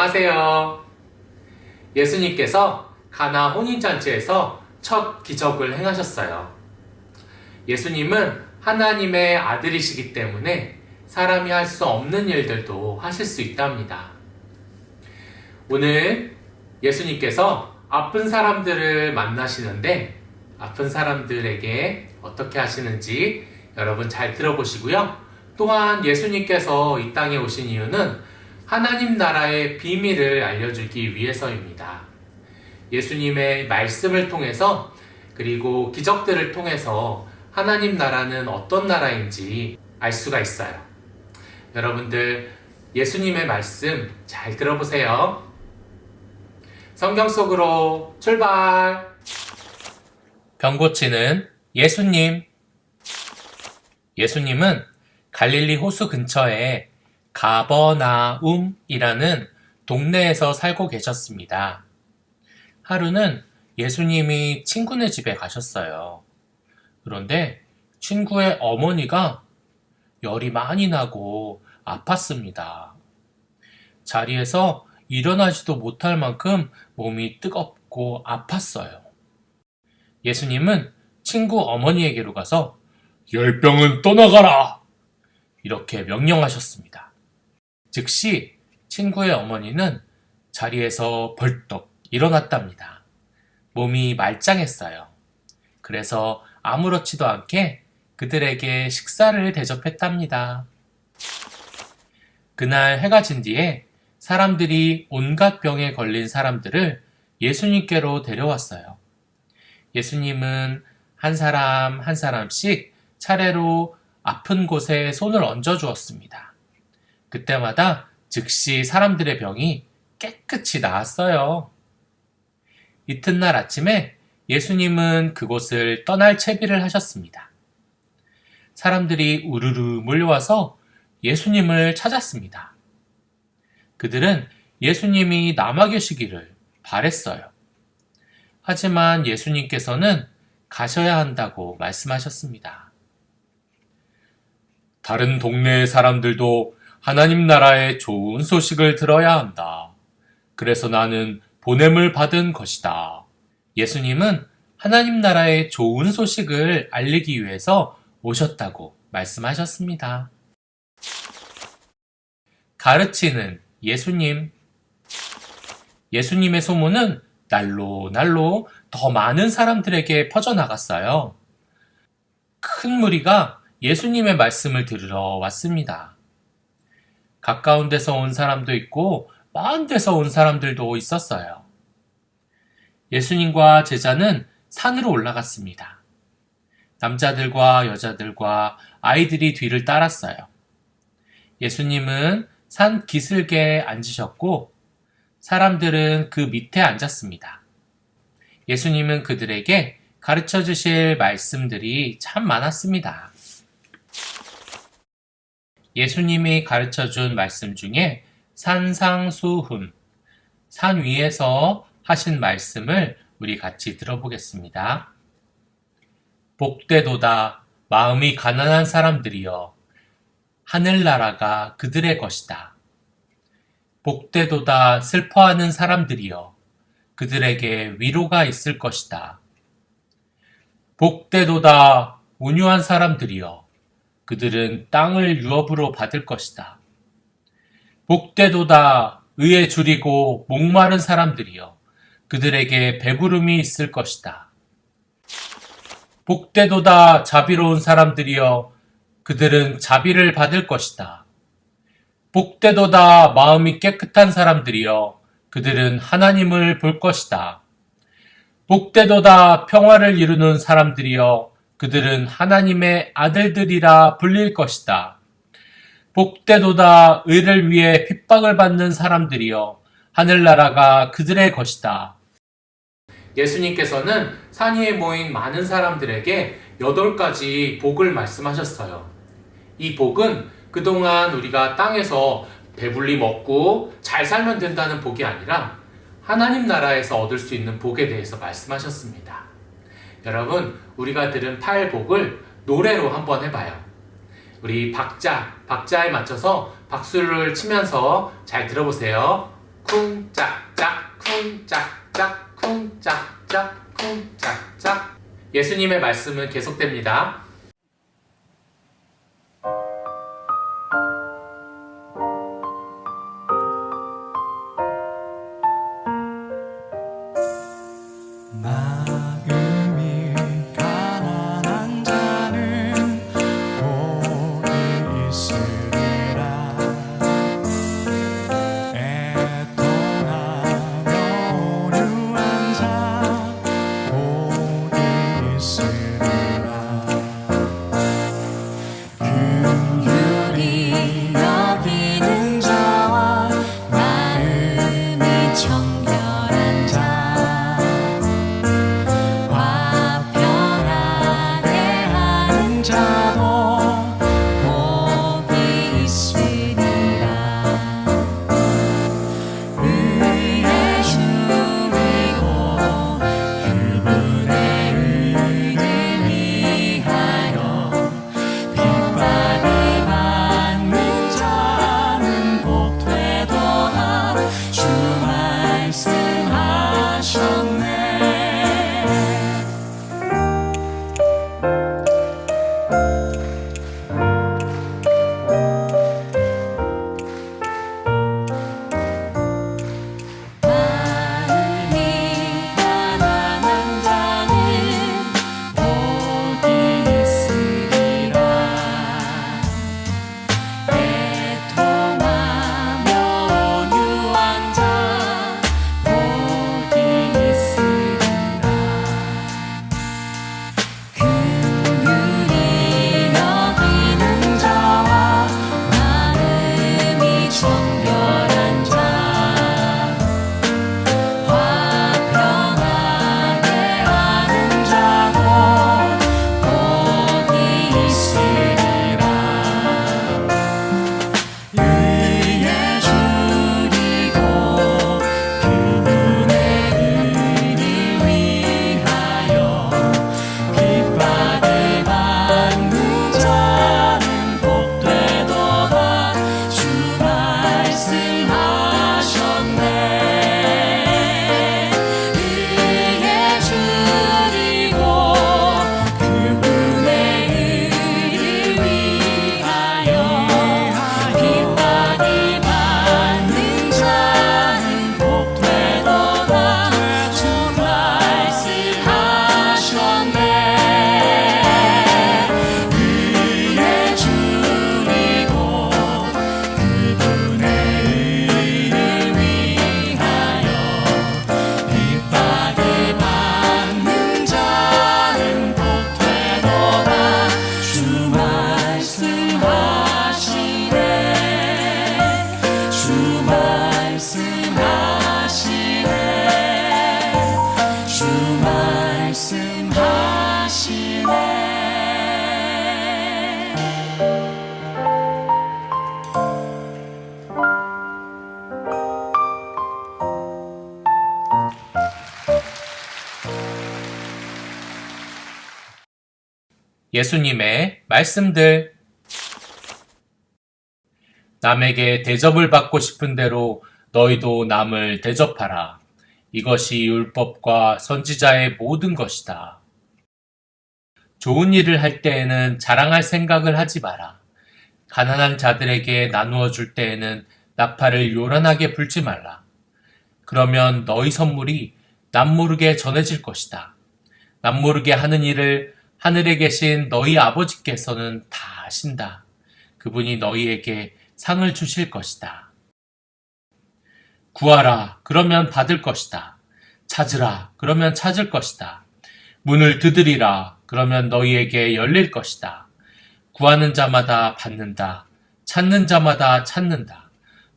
안녕하세요. 예수님께서 가나 혼인잔치에서 첫 기적을 행하셨어요. 예수님은 하나님의 아들이시기 때문에 사람이 할 수 없는 일들도 하실 수 있답니다. 오늘 예수님께서 아픈 사람들을 만나시는데 아픈 사람들에게 어떻게 하시는지 여러분 잘 들어보시고요. 또한 예수님께서 이 땅에 오신 이유는 하나님 나라의 비밀을 알려주기 위해서입니다. 예수님의 말씀을 통해서 그리고 기적들을 통해서 하나님 나라는 어떤 나라인지 알 수가 있어요. 여러분들 예수님의 말씀 잘 들어보세요. 성경 속으로 출발! 병 고치는 예수님. 예수님은 갈릴리 호수 근처에 가버나움이라는 동네에서 살고 계셨습니다. 하루는 예수님이 친구네 집에 가셨어요. 그런데 친구의 어머니가 열이 많이 나고 아팠습니다. 자리에서 일어나지도 못할 만큼 몸이 뜨겁고 아팠어요. 예수님은 친구 어머니에게로 가서 열병은 떠나가라! 이렇게 명령하셨습니다. 즉시 친구의 어머니는 자리에서 벌떡 일어났답니다. 몸이 말짱했어요. 그래서 아무렇지도 않게 그들에게 식사를 대접했답니다. 그날 해가 진 뒤에 사람들이 온갖 병에 걸린 사람들을 예수님께로 데려왔어요. 예수님은 한 사람 한 사람씩 차례로 아픈 곳에 손을 얹어 주었습니다. 그때마다 즉시 사람들의 병이 깨끗이 나았어요. 이튿날 아침에 예수님은 그곳을 떠날 채비를 하셨습니다. 사람들이 우르르 몰려와서 예수님을 찾았습니다. 그들은 예수님이 남아 계시기를 바랬어요. 하지만 예수님께서는 가셔야 한다고 말씀하셨습니다. 다른 동네의 사람들도 하나님 나라의 좋은 소식을 들어야 한다. 그래서 나는 보냄을 받은 것이다. 예수님은 하나님 나라의 좋은 소식을 알리기 위해서 오셨다고 말씀하셨습니다. 가르치는 예수님. 예수님의 소문은 날로 더 많은 사람들에게 퍼져나갔어요. 큰 무리가 예수님의 말씀을 들으러 왔습니다. 가까운 데서 온 사람도 있고 먼 데서 온 사람들도 있었어요. 예수님과 제자는 산으로 올라갔습니다. 남자들과 여자들과 아이들이 뒤를 따랐어요. 예수님은 산 기슭에 앉으셨고 사람들은 그 밑에 앉았습니다. 예수님은 그들에게 가르쳐 주실 말씀들이 참 많았습니다. 예수님이 가르쳐 준 말씀 중에 산상수훈, 산 위에서 하신 말씀을 우리 같이 들어보겠습니다. 복되도다 마음이 가난한 사람들이여 하늘나라가 그들의 것이다. 복되도다 슬퍼하는 사람들이여 그들에게 위로가 있을 것이다. 복되도다 온유한 사람들이여 그들은 땅을 유업으로 받을 것이다. 복되도다 의에 줄이고 목마른 사람들이여 그들에게 배부름이 있을 것이다. 복되도다 자비로운 사람들이여 그들은 자비를 받을 것이다. 복되도다 마음이 깨끗한 사람들이여 그들은 하나님을 볼 것이다. 복되도다 평화를 이루는 사람들이여 그들은 하나님의 아들들이라 불릴 것이다. 복되도다 의를 위해 핍박을 받는 사람들이여 하늘나라가 그들의 것이다. 예수님께서는 산 위에 모인 많은 사람들에게 8가지 복을 말씀하셨어요. 이 복은 그동안 우리가 땅에서 배불리 먹고 잘 살면 된다는 복이 아니라 하나님 나라에서 얻을 수 있는 복에 대해서 말씀하셨습니다. 여러분, 우리가 들은 8복을 노래로 한번 해봐요. 우리 박자에 맞춰서 박수를 치면서 잘 들어보세요. 쿵짝짝 쿵짝짝 쿵짝짝 쿵짝짝. 예수님의 말씀은 계속됩니다. 마음이 가난한 자는 복이 있으리라. 애통하며 온유한 자 복이 있으리라. 긍휼히 여기는 자와 마음이 청결한 자 자도 복이 있으리라. 의에 주리고 그분의 의를 위하여 핍박을 받는 자는 복되도다. 주 말씀하셨네. 예수님의 말씀들. 남에게 대접을 받고 싶은 대로 너희도 남을 대접하라. 이것이 율법과 선지자의 모든 것이다. 좋은 일을 할 때에는 자랑할 생각을 하지 마라. 가난한 자들에게 나누어 줄 때에는 나팔을 요란하게 불지 말라. 그러면 너희 선물이 남모르게 전해질 것이다. 남모르게 하는 일을 하늘에 계신 너희 아버지께서는 다 아신다. 그분이 너희에게 상을 주실 것이다. 구하라, 그러면 받을 것이다. 찾으라, 그러면 찾을 것이다. 문을 두드리라, 그러면 너희에게 열릴 것이다. 구하는 자마다 받는다. 찾는 자마다 찾는다.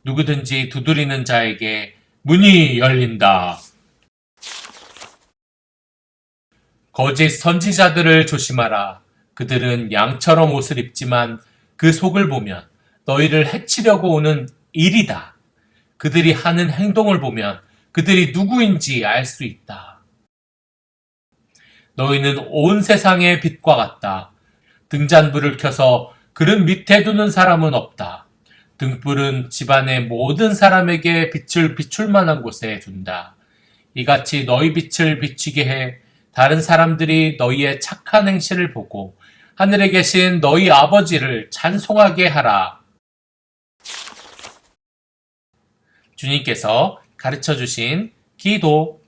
누구든지 두드리는 자에게 문이 열린다. 거짓 선지자들을 조심하라. 그들은 양처럼 옷을 입지만 그 속을 보면 너희를 해치려고 오는 일이다. 그들이 하는 행동을 보면 그들이 누구인지 알 수 있다. 너희는 온 세상의 빛과 같다. 등잔불을 켜서 그릇 밑에 두는 사람은 없다. 등불은 집안의 모든 사람에게 빛을 비출 만한 곳에 둔다. 이같이 너희 빛을 비추게 해 다른 사람들이 너희의 착한 행실을 보고 하늘에 계신 너희 아버지를 찬송하게 하라. 주님께서 가르쳐 주신 기도.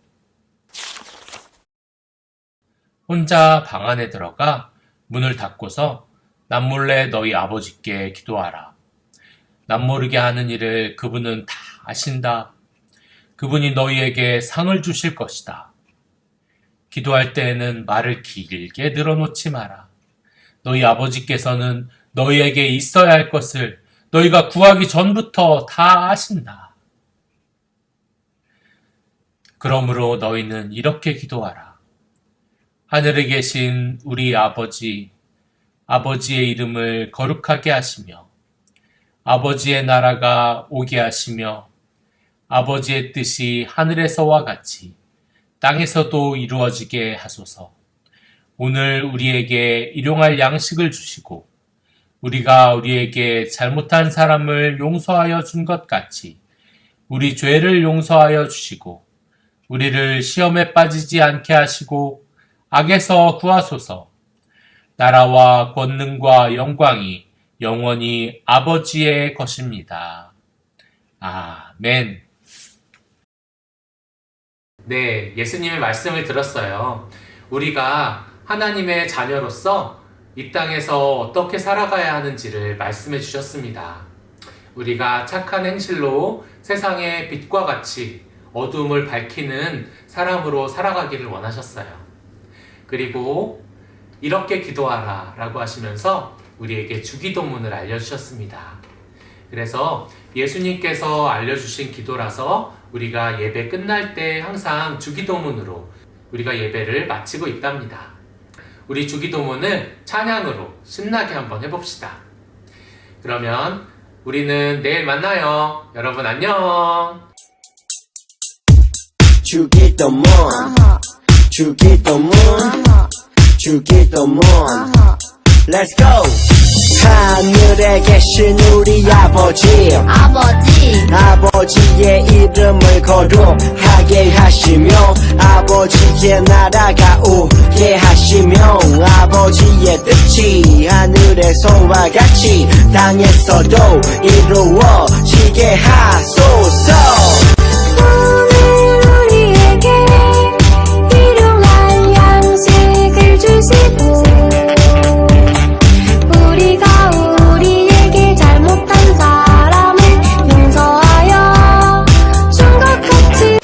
혼자 방 안에 들어가 문을 닫고서 남몰래 너희 아버지께 기도하라. 남모르게 하는 일을 그분은 다 아신다. 그분이 너희에게 상을 주실 것이다. 기도할 때에는 말을 길게 늘어놓지 마라. 너희 아버지께서는 너희에게 있어야 할 것을 너희가 구하기 전부터 다 아신다. 그러므로 너희는 이렇게 기도하라. 하늘에 계신 우리 아버지, 아버지의 이름을 거룩하게 하시며 아버지의 나라가 오게 하시며 아버지의 뜻이 하늘에서와 같이 땅에서도 이루어지게 하소서. 오늘 우리에게 일용할 양식을 주시고 우리가 우리에게 잘못한 사람을 용서하여 준 것 같이 우리 죄를 용서하여 주시고 우리를 시험에 빠지지 않게 하시고 악에서 구하소서. 나라와 권능과 영광이 영원히 아버지의 것입니다. 아멘. 네, 예수님의 말씀을 들었어요. 우리가 하나님의 자녀로서 이 땅에서 어떻게 살아가야 하는지를 말씀해 주셨습니다. 우리가 착한 행실로 세상의 빛과 같이 어둠을 밝히는 사람으로 살아가기를 원하셨어요. 그리고 이렇게 기도하라 라고 하시면서 우리에게 주기도문을 알려주셨습니다. 그래서 예수님께서 알려주신 기도라서 우리가 예배 끝날 때 항상 주기도문으로 우리가 예배를 마치고 있답니다. 우리 주기도문을 찬양으로 신나게 한번 해봅시다. 그러면 우리는 내일 만나요. 여러분 안녕. 주기도문 주기도문 주기도문 Let's go! 하늘에 계신 우리 아버지 아버지의 이름을 거룩하게 하시며 아버지의 나라가 오게 하시며 아버지의 뜻이 하늘에서와 같이 땅에서도 이루어지게 하소서. 오늘 우리에게 일용할 양식을 주시고 우리가 우리에게 잘못한 사람을 용서하여 준 것 같이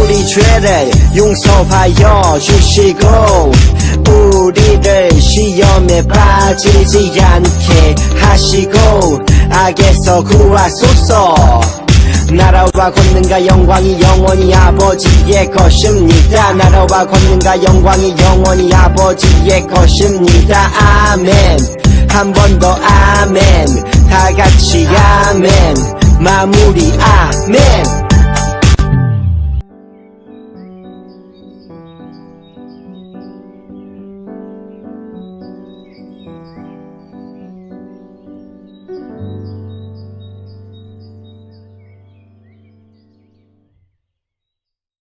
우리 죄를 용서하여 주시고 우리를 시험에 빠지지 않게 하시고 악에서 구하소서. 나라와 권능과 영광이 영원히 아버지의 것입니다. 나라와 권능과 영광이 영원히 아버지의 것입니다. 아멘. 한 번 더 아멘. 다 같이 아멘. 마무리 아멘.